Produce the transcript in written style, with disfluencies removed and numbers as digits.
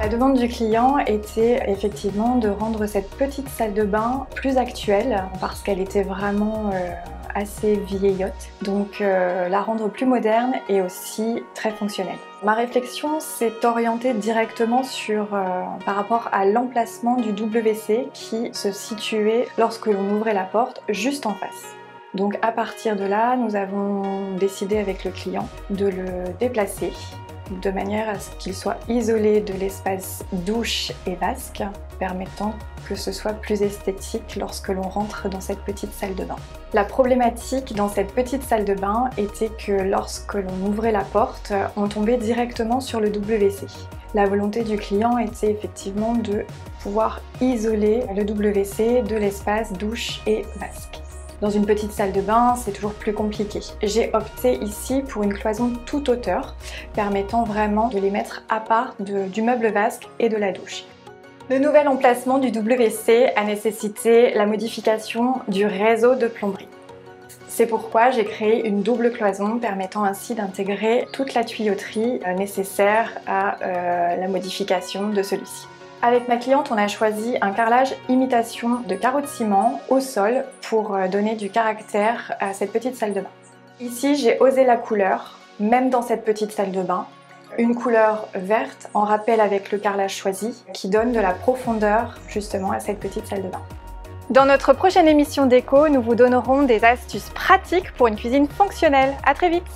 La demande du client était effectivement de rendre cette petite salle de bain plus actuelle parce qu'elle était vraiment assez vieillotte, donc la rendre plus moderne et aussi très fonctionnelle. Ma réflexion s'est orientée directement par rapport à l'emplacement du WC qui se situait lorsque l'on ouvrait la porte juste en face. Donc à partir de là, nous avons décidé avec le client de le déplacer de manière à ce qu'il soit isolé de l'espace douche et vasque, permettant que ce soit plus esthétique lorsque l'on rentre dans cette petite salle de bain. La problématique dans cette petite salle de bain était que lorsque l'on ouvrait la porte, on tombait directement sur le WC. La volonté du client était effectivement de pouvoir isoler le WC de l'espace douche et vasque. Dans une petite salle de bain, c'est toujours plus compliqué. J'ai opté ici pour une cloison toute hauteur, permettant vraiment de les mettre à part du meuble vasque et de la douche. Le nouvel emplacement du WC a nécessité la modification du réseau de plomberie. C'est pourquoi j'ai créé une double cloison permettant ainsi d'intégrer toute la tuyauterie nécessaire à la modification de celui-ci. Avec ma cliente, on a choisi un carrelage imitation de carreaux de ciment au sol pour donner du caractère à cette petite salle de bain. Ici, j'ai osé la couleur, même dans cette petite salle de bain. Une couleur verte en rappel avec le carrelage choisi qui donne de la profondeur justement à cette petite salle de bain. Dans notre prochaine émission déco, nous vous donnerons des astuces pratiques pour une cuisine fonctionnelle. À très vite!